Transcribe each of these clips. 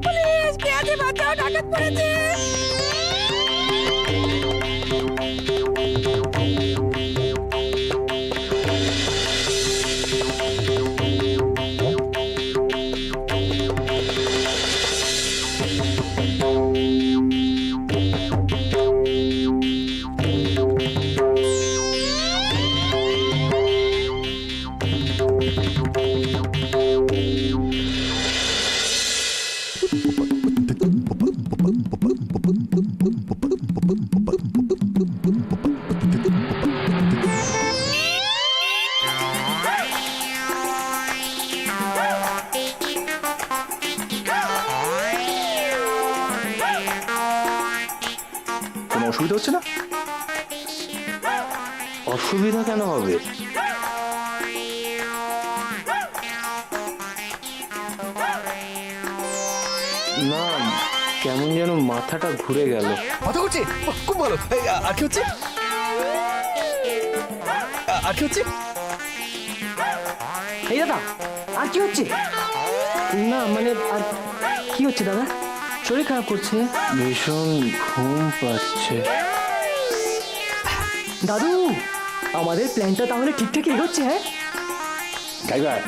Police কে আছে? বাঁচাও, ডাকাত পড়েছে। অসুবিধা হচ্ছে না? অসুবিধা কেন হবে? না, কেমন যেন মাথাটা ঘুরে গেল। মাথা ঘুরছে? খুব ভালো। আর কি হচ্ছে? আর কি হচ্ছে? এই দাদা, আর কি হচ্ছে? না মানে আর কি হচ্ছে দাদা? শরীর খারাপ করছে? ভীষণ ঘুম পাচ্ছে। দাদু, আমাদের প্ল্যানটা তাহলে ঠিকঠাক এগোচ্ছে? হ্যাঁ ড্রাইভার,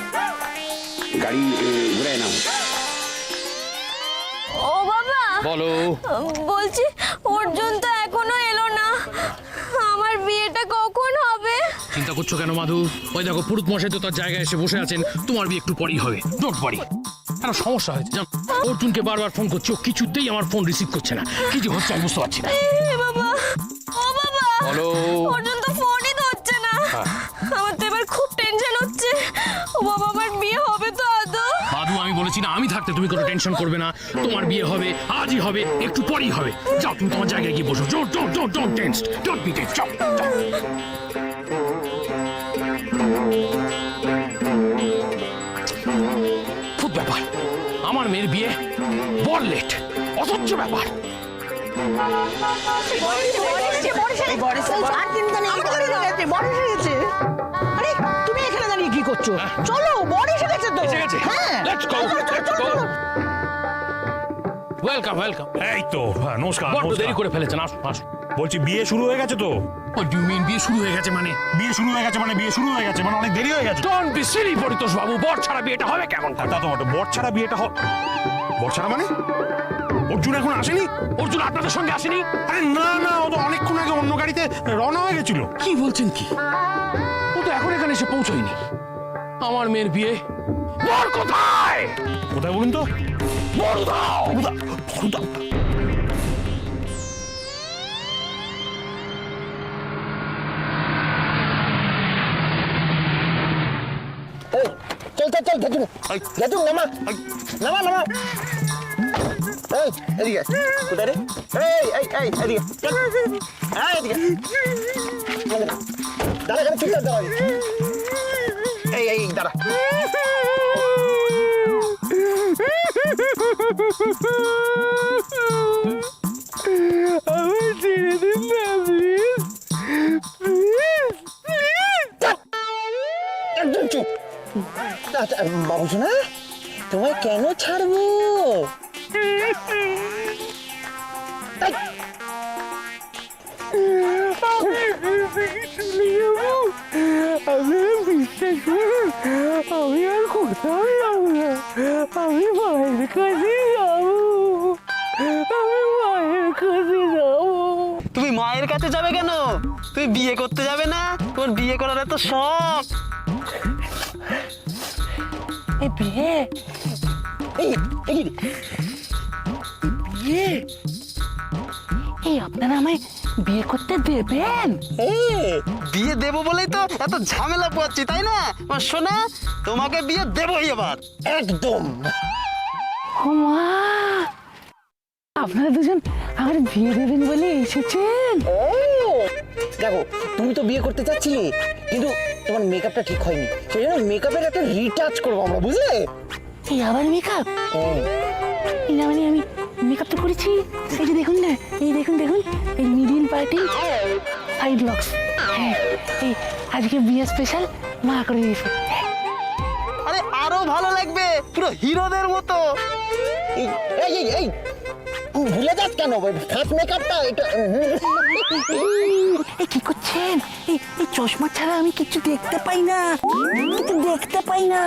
গাড়ি ঘুরে নাও। ও বাবা, বলো। বলছি অর্জুন তো এখনো এলো না, আমার বিয়েটা কখন হবে? চিন্তা করছো কেন মাধু? ওই দেখো পুরুত মশাই তো তার জায়গায় এসে বসে আছেন। তোমার বিয়ে একটু পরেই হবে, ডোন্ট ওয়ারি। কেন সমস্যা হয়েছে জান? অর্জুনকে বারবার ফোন করছি, ও কিছুতেই আমার ফোন রিসিভ করছে না। কি যে হচ্ছে আমি বুঝতে পারছি না। এ বাবা, ও বাবা, বলো। অর্জুন তো ফোনই ধরছে না। আমার তো এবার খুব টেনশন হচ্ছে। ও বাবা, আমার বিয়ে হবে তো আদৌ? মাধু, আমি বলেছি না, আমি থাকতে তুমি কোনো টেনশন করবে না। তোমার বিয়ে হবে, আজই হবে, একটু পরেই হবে। যাও তুমি তোমার জায়গায় গিয়ে বসো। Don't tense, don't be tense. যাও যাও। খুব ব্যাপার, আমার মেয়ের বিয়ে বড় লেট, অসহ্য ব্যাপার। আরে তুমি এখানে দাঁড়িয়ে কি করছো? চলো, বর এসে গেছে তো। এসে গেছে? হ্যাঁ, Let's go, let's go. Welcome. এই তো, হ্যাঁ, নমস্কার। বড্ড নমস্কার। দেরি করে ফেলেছেন, আসুন আসুন। বলছি বিয়ে শুরু হয়ে গেছে তো? What do you mean বিয়ে শুরু হয়ে গেছে মানে? বিয়ে শুরু হয়ে গেছে মানে বিয়ে শুরু হয়ে গেছে মানে অনেক দেরি হয়ে গেছে। Don't be silly পরিতোষ বাবু, বর ছাড়া বিয়েটা হবে কেমন? তা তো বটে, বর ছাড়া বিয়েটা বর ছাড়া মানে? অর্জুন এখন আসেনি? অর্জুন আপনাদের সঙ্গে আসেনি? আরে না না, ও তো অনেকক্ষণ আগে অন্য গাড়িতে রওনা হয়ে গেছিল। কি বলছেন কি? ও তো এখন এখানে এসে পৌঁছয়নি। আমার মেয়ের বিয়ে বর কোথায়? কোথায় বলুন তো? বর দাও। চল চল চল, গেটুন গেটুন, নামা নামা নামা। এই এদিকে কোথায় রে? এই এই এই এদিকে চল। হ্যাঁ এদিকে দাঁড়া, এখানে চুপচাপ দাঁড়া। এই এই দাঁড়া। আমার ছেড়ে দিন না প্লিজ, একদম চুপ। বাবু শোনা, তোমায় কেন ছাড়বো? আমি আর কোথাও যাবো না, আমি মায়ের কাছে যাবো, আমি মায়ের কাছে যাবো। তুমি মায়ের কাছে যাবে কেন? তুমি বিয়ে করতে যাবে না? তোমার বিয়ে করার এত শখ। এই বিয়ে, এই এই বিয়ে, এই আপনারা আমায় বিয়ে করতে দেবেন? বিয়ে দেবো বলেই তো এত ঝামেলা পোয়াচ্ছি, তাই না? আমার সোনা, তোমাকে বিয়ে দেবোই এবার। একদম। ও মা, আপনারা দুজন আমার বিয়ে দেবেন বলে এসেছেন? দেখো, তুমি তো বিয়ে করতে চাচ্ছিলে, কিন্তু তোমার মেকআপটা ঠিক হয়নি, সেই জন্য মেকআপের একটা রিটাচ করবো আমরা, বুঝলে? এই আবার মেকআপ? এই না মানে আমি মেকআপ তো করেছি, এই যে দেখুন না, এই দেখুন দেখুন, এই মিডিল পার্টি সাইড লক্স। হ্যাঁ, এই আজকে বিয়ে স্পেশাল মা করে দিয়েছে। আরে আরো ভালো লাগবে, পুরো হিরোদের মতো। এই এই এই ভুলে যাস কেন ফার্স্ট মেকআপটা এটা এই কি করছেন? এই এই চশমা ছাড়া আমি কিছু দেখতে পাই না, কিছু দেখতে পাই না।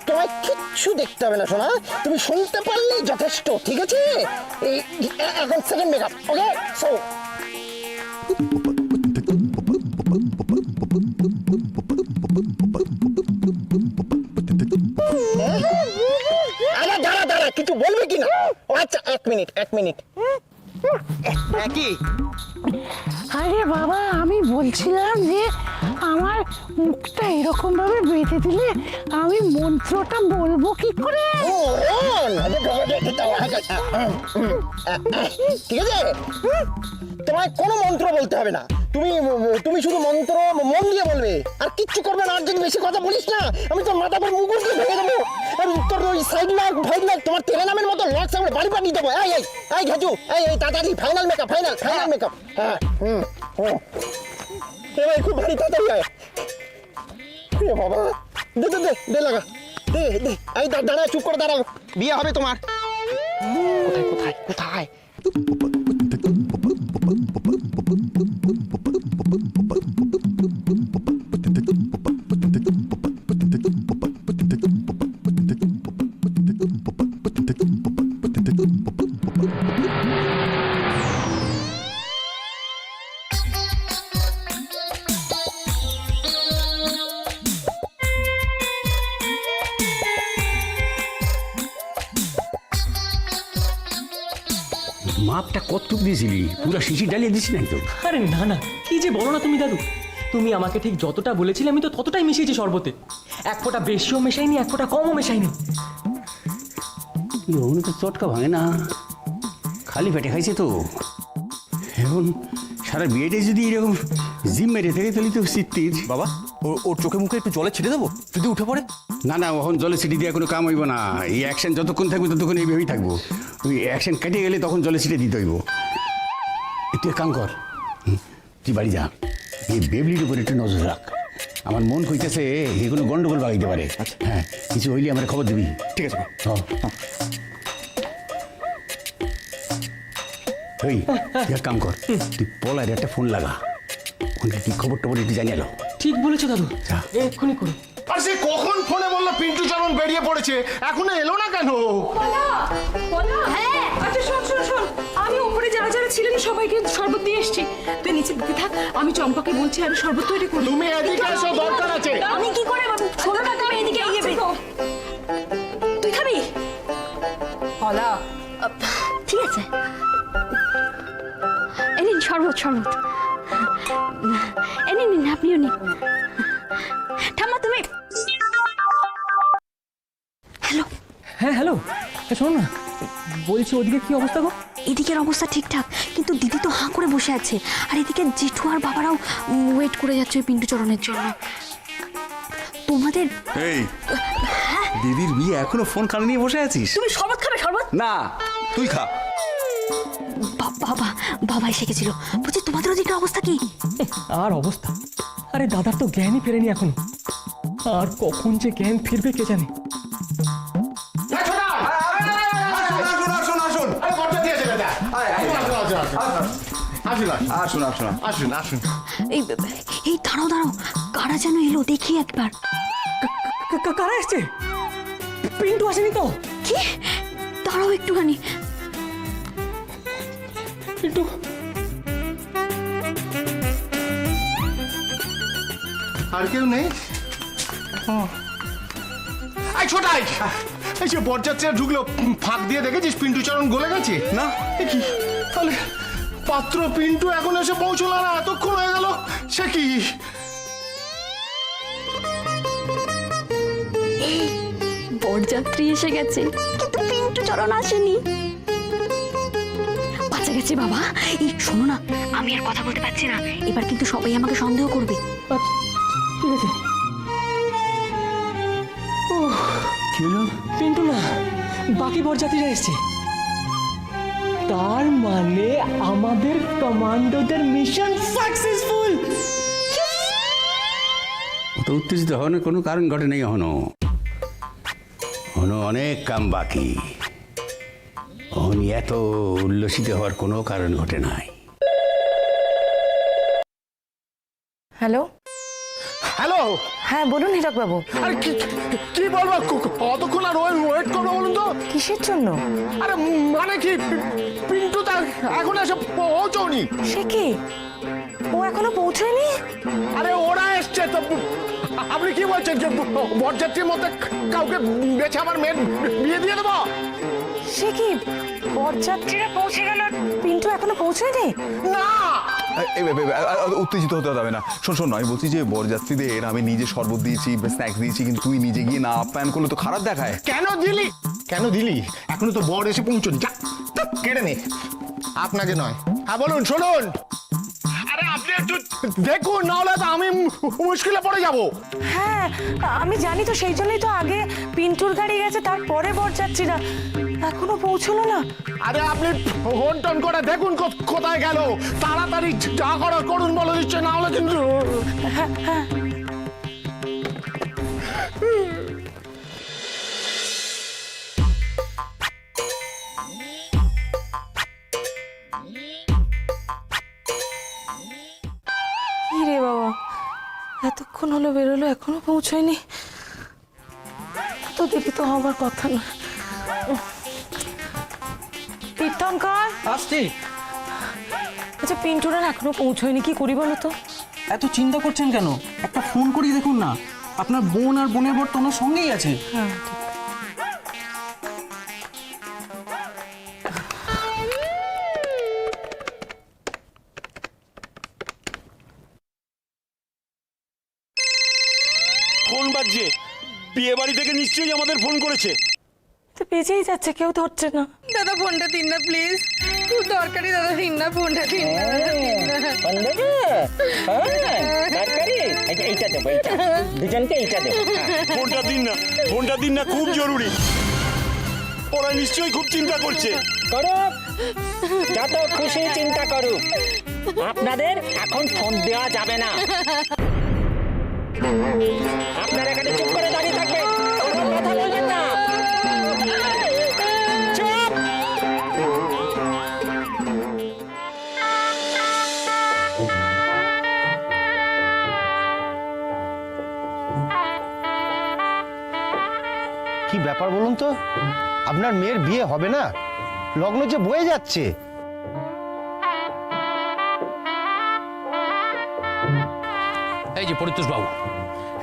তোমায় কিচ্ছু দেখতে হবে না শোনা, তুমি শুনতে পারলেই যথেষ্ট, ঠিক আছে? এই এখন সেকেন্ড মেকআপ, ওকে? সো আরে দাঁড়া দাঁড়া, কিছু বলবে কি না? ও আচ্ছা, এক মিনিট। একই আরে বাবা, আমি বলছিলাম যে আমার মুখটা এরকম ভাবে বেঁধে দিলে আমি মন্ত্রটা বলবো কি করে? ও রন, ঠিক আছে, তোমায় কোনো মন্ত্র বলতে হবে না, তুমি শুধু মন্ত্র মন দিয়ে বলবে, আর কিচ্ছু করবে না। আর যদি বেশি কথা বলিস না, আমি তোর মাথা পর মুকুট দিয়ে ভেঙে দেবো, আর তোর ওই সাইড লাগ ভাইড লাগ তোমার তেরে নামের মতো লক সামনে বাড়ি পাঠিয়ে দেবো। এই ঘাজু, এই তাড়াতাড়ি ফাইনাল মেকআপ, ফাইনাল মেকআপ। হ্যাঁ এবার খুব ভারী তাড়াতাড়ি আয়। এ বাবা, দে লাগা, দে এই দাঁড়া, চুপ করে দাঁড়াও, বিয়ে হবে তোমার। কোথায় মাপটা কতটুক দিয়েছিলি? পুরো শিশি ডালিয়ে দিস নাই তো? আরে না না, কি যে বলো না তুমি দাদু, তুমি আমাকে ঠিক যতটা বলেছিলে আমি তো ততটাই মিশিয়েছি শরবতে। এক ফোঁটা বেশিও মেশাইনি, এক ফোঁটা কমও মেশাইনি। ওখানে তো চটকা ভাঙে না, খালি পেটে খাইছে তো। এখন সারা বিয়েটা যদি এরকম জিম মেরে থাকে তাহলে তো সিদ্ধির। বাবা, ওর চোখে মুখে একটু জলে ছিটে দেবো যদি উঠে পড়ে? না না, ওখান জলে ছিটি দিয়ে কোনো কাম হইব না। এই অ্যাকশন যতক্ষণ থাকবে ততক্ষণ এইভাবেই থাকবো। ওই অ্যাকশন কেটে গেলে তখন জলে ছিটে দিতে হইব। একটু এক কাম কর, তুই বাড়ি যা, এই বেবলির উপর একটু নজর রাখ। আমার মন কইতেছে এগুলো গন্ডগোল বাগাইতে পারে। হ্যাঁ, কিছু হইলে আমার খবর দিবি। ঠিক আছে। তুই এক কাম কর, তুই পলার একটা ফোন লাগা, ওখানে কি খবর টবর একটু জানিয়ে এলো। ঠিক বলেছো দাদু, যা। এক্ষুনি করো। আর সে কখন ফোনে বললো পিন্টু চরণ বেরিয়ে পড়েছে, এখনো এলো না কেন? হ্যাঁ আচ্ছা শোন, আমি উপরে যারা ছিলেন সবাইকে শরবত দিয়ে এসেছি, তুই নিচে দিতে থাক, আমি চম্পাকে বলছি আর শরবত তৈরি করি। তুমি এদিকে এসো, দরকার আছে। আমি কি করে ছোট না, তুমি এদিকে এগিয়ে তুই খাবি কলা? ঠিক আছে, এই নিন শরবত, এই নিন, আপনিও নিন। ঠাম্মা তুমি হ্যালো। হ্যাঁ হ্যালো, শোনো না, বলছি ওদিকে কি অবস্থা গো? এদিকের অবস্থা ঠিকঠাক, কিন্তু দিদি তো হাঁ করে বসে আছে, আর এদিকে জেঠু আর বাবারাও ওয়েট করে যাচ্ছে ওই পিন্টু চরণের জন্য। তোমাদের এই দিদির বিয়ে এখনো ফোন কানে নিয়ে বসে আছিস? তুমি শরবত খাবে? শরবত না, তুই খা। বাবা এসে গেছিল, বলছি তোমাদের ওদিকের অবস্থা কি? আর অবস্থা, আরে দাদার তো জ্ঞানই ফেরেনি এখনো, আর কখন যে জ্ঞান ফিরবে কে জানে। এই দাঁড়াও, কারা যেন এলো, দেখি একবার। কারা এসছে? পিন্টু আসেনি তো? কি? দাঁড়াও একটুখানি। পিন্টু আর কেউ নেই? এই ছোটাই, এই যে বরযাত্রীরা ঢুকলো, ফাঁক দিয়ে দেখেছিস পিন্টু চরণ গলে গেছে? না। এ কি তাহলে পাত্র পিন্টু এখন এসে পৌঁছলো না, এতক্ষণ হয়ে গেল, সে কি? বরযাত্রী এসে গেছে, কিন্তু পিন্টু চরণ আসেনি। বাঁচা গেছে বাবা। এই শোনো না, আমি আর কথা বলতে পারছি না, এবার কিন্তু সবাই আমাকে সন্দেহ করবে। ঠিক আছে। কি হলো? পিন্টু না, বাকি বরযাত্রীরা এসছে, তার মানে আমাদের কমান্ডোদের মিশন সাকসেসফুল। অত উত্তেজিত হওয়ার কোনো কারণ ঘটে নেই এখনো। এখনো অনেক কাম বাকি। এত উল্লসিত হওয়ার কোনো কারণ ঘটে নাই। হ্যালো, হ্যালো, হ্যাঁ বলুন হীরক বাবু। আরে কি বলবো, কতক্ষণ আর ওয়েট করবো বলুন তো? কিসের জন্য? আরে মানে কি, পিন্টু তা এখন এসে পৌঁছনি। সে কি, ও এখনো পৌঁছয়নি? আরে ওরা এসছে তো। আপনি কি বলছেন যে বরযাত্রীর মধ্যে কাউকে বেছে আমার মেয়ের বিয়ে দিয়ে দেবো? সে কি, বরযাত্রীরা পৌঁছে গেল, পিন্টু এখনো পৌঁছয়নি? না, উত্তেজিত হতে হবে না। শোন, আমি বলছি যে বরযাত্রীদের আমি নিজে শরবত দিয়েছি, স্ন্যাক্স দিয়েছি, কিন্তু তুই নিজে গিয়ে না আপ্যায়ন করলে তো খারাপ দেখায়। কেন দিলি? এখনো তো বর এসে পৌঁছনি। যা কেড়ে নে। আপনাকে নয়। হ্যাঁ বলুন, শুনুন। আরে আপনি একটু দেখুন, নাহলে তো আমি মুশকিলে পড়ে যাবো। হ্যাঁ আমি জানি তো, সেই জন্যই তো আগে পিন্টুর গাড়ি গেছে, তারপরে বরযাত্রীরা। এখনো পৌঁছলো না? আরে আপনি ফোন টোন করে দেখুন কোথায় গেল। তাড়াতাড়ি যা করার করুন বলে দিচ্ছে, না হলে কিন্তু। হ্যাঁ। কি রে বাবা, এতক্ষণ হলো বেরোলো, এখনো পৌঁছয়নি? তো দেরি তো হবার কথা না। তীর্থঙ্কর, আসছি। আচ্ছা পিন্টুরা এখনো পৌঁছয়নি, কি করি বলো তো? এত চিন্তা করছেন কেন? একটা ফোন করি দেখুন না, আপনার বোন আর বোনের বর তো ওনার সঙ্গেই আছে। হ্যাঁ ফোন বাজছে, বিয়ে বাড়ি থেকে নিশ্চয়ই আমাদের ফোন করেছে। তো বেজেই যাচ্ছে, কেউ ধরছে না। দাদা ফোনটা দিন না প্লিজ, খুব দরকারি। দাদা দিন না, ফোনটা দিন না। এইটা দেবো, দুজনকে এইটা দেবো। ফোনটা দিন না, খুব জরুরি। ওরা নিশ্চয়ই খুব চিন্তা করছে। করুক, যত খুশি চিন্তা করুক, আপনাদের এখন ফোন দেওয়া যাবে না। আপনারা এখানে চুপ করে দাঁড়িয়ে থাকবেন, কোনো কথা বলবেন না। চুপ। কি ব্যাপার বলুন তো? আপনার মেয়ের বিয়ে হবে না? লগ্ন যে বয়ে যাচ্ছে। এই যে পরিতোষ বাবু,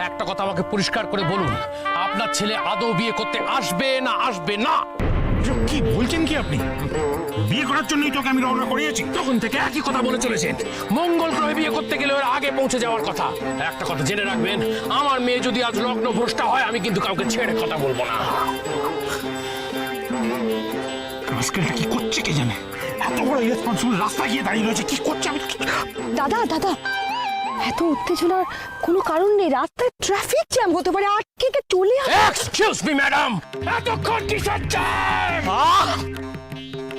একটা কথা আমাকে পরিষ্কার করে বলুন, আপনার ছেলে আদৌ বিয়ে করতে আসবে না আসবে না? কি বলছেন কি আপনি? বিয়ে করার জন্যই তোকে আমি রওনা করিয়েছি। তখন থেকে একই কথা বলে চলেছেন, মঙ্গল গ্রহে বিয়ে করতে গেলে ওর আগে পৌঁছে যাওয়ার কথা। একটা কথা জেনে রাখবেন, আমার মেয়ে যদি আজ লগ্ন ভ্রষ্টা হয়, আমি কিন্তু কাউকে ছেড়ে কথা বলবো না। আজকালটা কি করছে কে জানে? এত বড় ইরেসপন্সিবল রাস্তায় গিয়ে দাঁড়িয়ে রয়েছে, কি করছে আমি? দাদা এত উত্তেজনার কোনো কারণ নেই, রাস্তায় ট্রাফিক জ্যাম হতে পারে, আটকে চলে এক্সকিউজ মি ম্যাডাম, এতক্ষণ কিসের জ্যাম?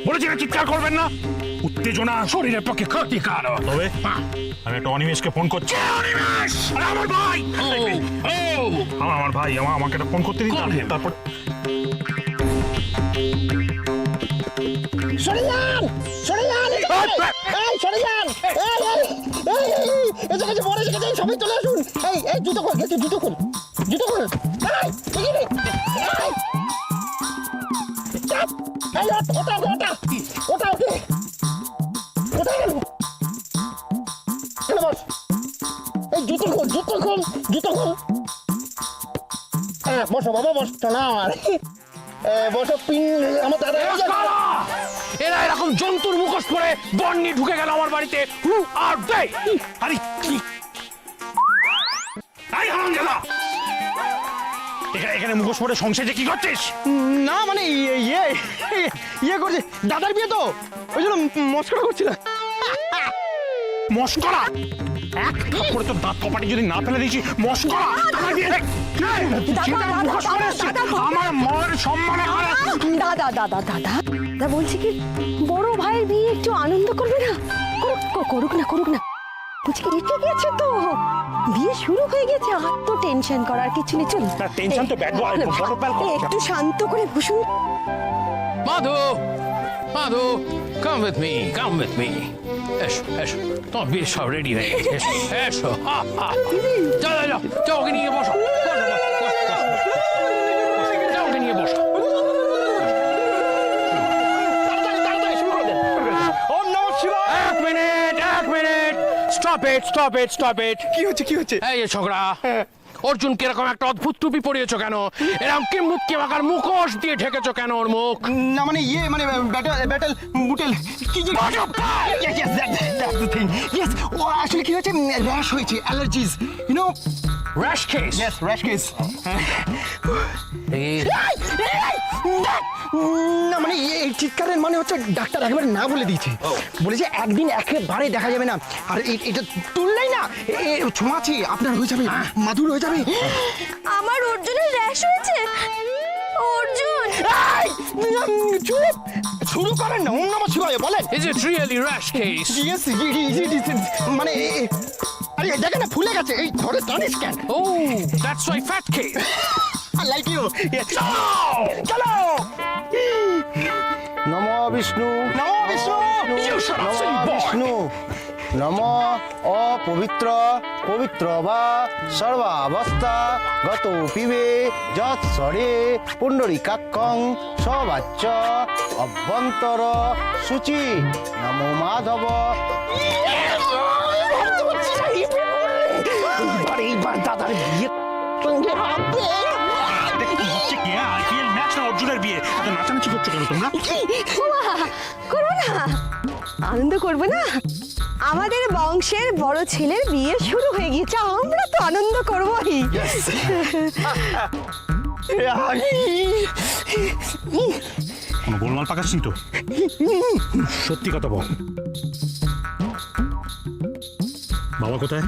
বলেছি না চিৎকার করবেন না, উত্তেজনা শরীরের পক্ষে ক্ষতিকারক। তবে আমি একটা অনিমেষকে ফোন করছি। অনিমেষ! আরে আমার ভাই, আমার ভাই, আমাকে একটা ফোন করতে দিন। তারপর সরে যান, সরে যান, এই সরে যান, এসে গেছে, বড় এসে গেছে, সবাই চলে আসুন। এই জুতো খোল, জুতো খোল। ওটা কোথায় গেল? বস, এই জুতো খোল। হ্যাঁ বসো বাবা, বসো না আমার। বসো, পিন আমার দাদা। এরা এরকম জন্তুর মুখোশ পরে বন্নি ঢুকে গেল আমার বাড়িতে। হু আর দে? আরে কি, আই হারামজাদা, এখানে মুখোশ পরে সংসারে কি করছিস? না মানে ইয়ে করছে, দাদার বিয়ে তো, ওই জন্য মস্করা করছিলাম। মস্করা? এক থাপ্পড়ে তোর দাঁত কপাটি যদি না ফেলে দিয়েছি, মস্করা? আমার মায়ের সম্মান দাদা বলছি কি, বড় ভাইয়ের বিয়ে একটু আনন্দ করবে না? করুক না, বলছি কি এসে গেছে তো, বিয়ে শুরু হয়ে গেছে, আর তো টেনশন করার কিছু নেই। চল টেনশন তো ব্যাড বয় একটু শান্ত করে বসুন। Madhu Madhu come with me, come with me. এসো এসো, তোমার বিয়ে সব রেডি হয়ে গেছে। এসো এসো, হা হা। যাও যাও যাও, যাও ওকে নিয়ে বসো, যাও ওকে নিয়ে বসো। এক মিনিট, স্টপ ইট। কি হচ্ছে? এই যে ছোকরা, অর্জুন কিরকম একটা অদ্ভুত টুপি পরিয়েছো কেন? এরকম কিমুত কিমাকার মুখোশ দিয়ে ঢেকেছো কেন ওর মুখ? না মানে মানে ব্যাটেল বুটেল কি যে yes that's the thing yes ও আসলে কি হয়েছে র্যাশ হয়েছে allergies you know rash case. yes rash case না মানে এই চিৎকারের মানে হচ্ছে ডাক্তার একেবারে না বলে দিয়েছে, বলেছে একদিন একেবারে দেখা যাবে না, আর এটা তুললেই না ছোঁয়াছি আপনার হয়ে যাবে, মাধুর হয়ে যাবে। আমার অর্জুনের র্যাশ হয়েছে। অর্জুন চুপ, শুরু করেন না, অন্য আমার শিবায় বলেন। Is it really rash case? Yes, মানে আরে দেখেন না ফুলে গেছে, এই ধরে টানিস কেন? Oh, that's why fat case. I like you. চলো নমো বিষ্ণু, নমো Vishnu, You shut up, silly Namo boy. Vishnu, নমো অপবিত্র পবিত্র বা সর্বাবস্থা গত পিবে যৎসরে পুণ্ডরীকাক্ষং সবাচ্য অভ্যন্তর সূচি নমো মাধব। এইবার দাদার বিয়ে সঙ্গে হবে। অর্জুনের বিয়ে, এত নাচানাচি করছো কেন তোমরা? করবো না, আনন্দ করবো না? আমাদের বংশের বড় ছেলের বিয়ে শুরু হয়ে গিয়েছে, আমরা তো আনন্দ করবোই। কোনো গোলমাল পাকাচ্ছি তো? সত্যি কথা বল, বাবা কোথায়?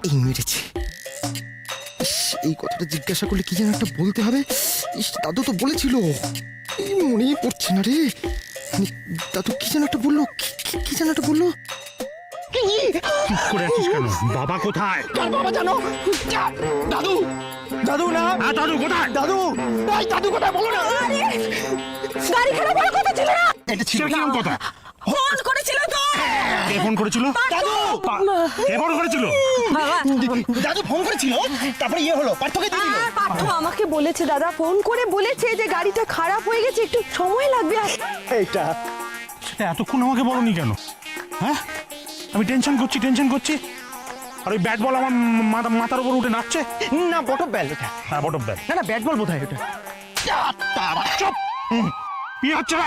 এই মেরেছে। ইস, এই কথাটা জিজ্ঞাসা করলে কি যেন একটা বলতে হবে। ইস, দাদু তো বলেছিল, মনেই পড়ছে না রে। দাদু কি যেন একটা বললো, কি যেন একটা বললো। চুপ করে আছিস কেন? বাবা কোথায়? কার বাবা জানো? দাদু, দাদু না। দাদু কোথায়? দাদু, এই দাদু কোথায় বলো না। গাড়ি খারাপ হওয়ার কথা ছিল না, এটা ছিল কিরকম কথা? ফোন করেছিল তো। কে ফোন করেছিল? দাদু, কে ফোন করেছিল? দাদু ফোন করেছিল, তারপরে ইয়ে হলো, পার্থকে দিয়ে দিল। পার্থ আমাকে বলেছে, দাদা ফোন করে বলেছে যে গাড়িটা খারাপ হয়ে গেছে, একটু সময় লাগবে। এইটা সেটা এতক্ষণ আমাকে বলনি কেন? হ্যাঁ, আমি টেনশন করছি, আর ওই ব্যাট বল আমার মাথার উপর উঠে নাচছে। না বটম ব্যাল এটা। হ্যাঁ, বটম ব্যাট। না ব্যাট বল বোধহয় এটা। চুপ, বিয়ে হচ্ছে না।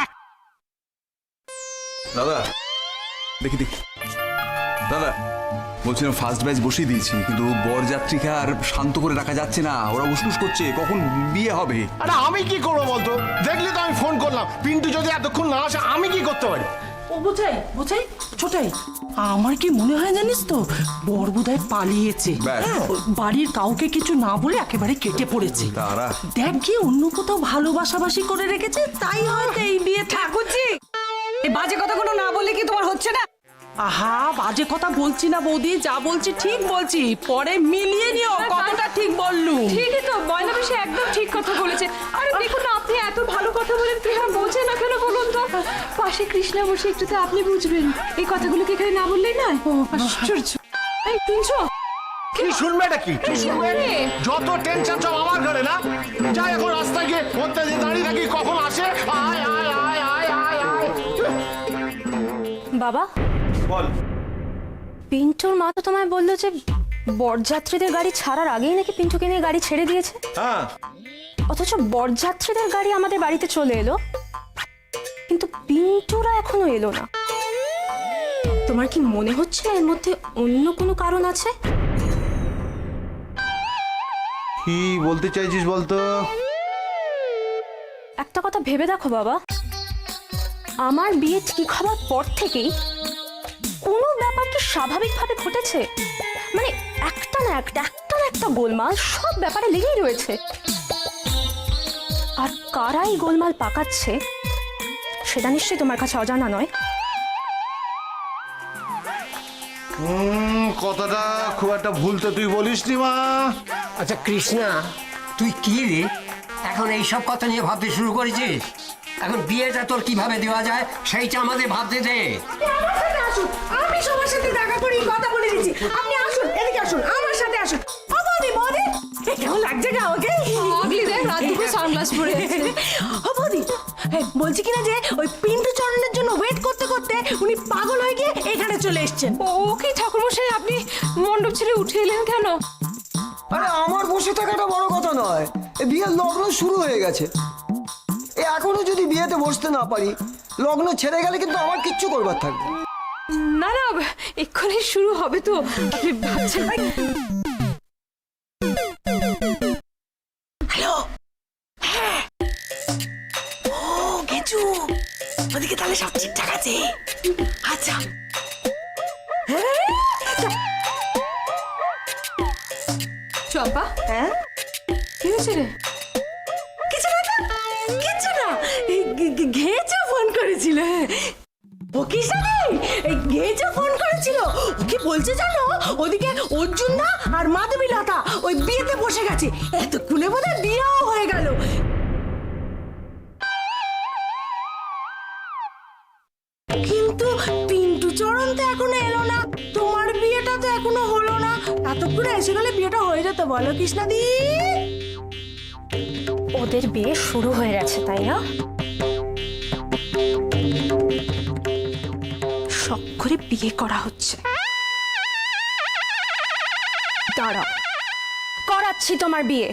দাদা দেখি দাদা, বলছিলাম ফার্স্ট ব্যাচ বসিয়ে দিয়েছি, কিন্তু বরযাত্রীকে আর শান্ত করে রাখা যাচ্ছে না, ওরা উসুস করছে কখন বিয়ে হবে। আরে আমি কি করবো বলতো? দেখলি তো আমি ফোন করলাম, পিন্টু যদি এতক্ষণ না আসে আমি কি করতে পারি? ও বোঝাই ছোটাই, আমার কি মনে হয় জানিস তো, বর বোধহয় পালিয়েছে। ব্যাস। বাড়ির কাউকে কিছু না বলে একেবারে কেটে পড়েছে। তারা দেখ গিয়ে অন্য কোথাও ভালোবাসাবাসি করে রেখেছে, তাই হয়তো এই বিয়ে ঠাকুরজি। এই বাজে কথা কোনো না বলে কি তোমার হচ্ছে না? আহা, বাজে কথা বলছি না বৌদি, যা বলছি ঠিক বলছি, পরে মিলিয়ে নিও কতটা ঠিক বললু। ঠিকই তো, ময়না বেশি একদম ঠিক কথা বলেছে। আরে দেখুন না, আপনি এত ভালো কথা বলেন, কেউ বোঝে না কেন বলুন তো? পাশে কৃষ্ণা বসে, একটু তো আপনি বুঝবেন। এই কথাগুলো কি এখানে না বললেই না? আশ্চর্য। এই শুনছো? কি শুনবে এটা কি? যত টেনশন সব আমার ঘরে না। যাই এখন রাস্তায় গিয়ে মধ্যে যে দাঁড়িয়ে থাকি, কখন আসে। আয় আয় আয় আয় আয় আয়। বাবা বল। পিন্টুর মা তো তোমায় বললো যে বরযাত্রীদের গাড়ি ছাড়ার আগেই নাকি পিন্টুকে নিয়ে গাড়ি ছেড়ে দিয়েছে, হ্যাঁ, অথচ বরযাত্রীদের গাড়ি আমাদের বাড়িতে চলে এলো, কিন্তু পিন্টুরা এখনো এলো না। তোমার কি মনে হচ্ছে এর মধ্যে অন্য কোনো কারণ আছে? কি বলতে চাইছিস বলতো? একটা কথা ভেবে দেখো বাবা, আমার বিয়ে ঠিক হবার পর থেকেই কোনো ব্যাপার কি স্বাভাবিকভাবে ঘটেছে? মানে একটা না একটা গোলমাল সব ব্যাপারে লেগেই রয়েছে, আর কারাই গোলমাল পাকাচ্ছে সেটা নিশ্চয়ই তোমার কাছে অজানা নয়। কথাটা খুব একটা ভুলতে তুই বলিস নি মা। আচ্ছা কৃষ্ণা, তুই কি রে এখন এইসব কথা নিয়ে ভাবতে শুরু করেছিস? এখন বিয়েটা তোর কিভাবে দেওয়া যায় সেইটা আমাদের ভাবতে দে। আসুন, আমি সবার সাথে দেখা করি, কথা বলে দিচ্ছি। আপনি আসুন, এদিকে আসুন, আমার সাথে আসুন। ও বৌদি, বৌদি, কেমন লাগছে গা আমাকে? আগলি দেখ, রাত দুপুরে সানগ্লাস পরে আছে। ও বৌদি, বলছি কিনা যে ওই পিন্টু চরণের জন্য ওয়েট করতে করতে উনি পাগল হয়ে গিয়ে এখানে চলে এসেছেন। ওকে ঠাকুরমশাই, আপনি মণ্ডপ ছেড়ে উঠে এলেন কেন? আরে আমার বসে থাকাটা বড় কথা নয়, বিয়ের লগ্ন শুরু হয়ে গেছে। এখনো যদি বিয়েতে বসতে না পারি, লগ্ন ছেড়ে গেলে কিন্তু আমার কিচ্ছু করবার থাকবে না না, এক্ষুনি শুরু হবে তো, আপনি ভাবছেন। হ্যালো, হ্যাঁ, ও গেছু, ওদিকে তাহলে সব ঠিকঠাক আছে। আচ্ছা, চম্পা, হ্যাঁ কি হয়েছে রে? কিছু না, কিছু না, ঘেঁচো ফোন করেছিল। ও কি জানে, ঘেঁচো ফোন করেছিল। ও কি বলছে জানো, ওদিকে অর্জুন না আর মাধবী লতা ওই বিয়েতে বসে গেছে, এতক্ষণে বোধহয় বিয়েও হয়ে গেল। কিন্তু পিন্টু চরণ তো এখনো এলো না, তোমার বিয়েটা তো এখনো হলো না। এতক্ষণে এসে গেলে বিয়েটা হয়ে যেত, বলো কৃষ্ণাদি? ওদের বিয়ে শুরু হয়ে গেছে, তাই না? শখ করে বিয়ে করা হচ্ছে। দাঁড়াও, করাচ্ছি তোমার বিয়ে।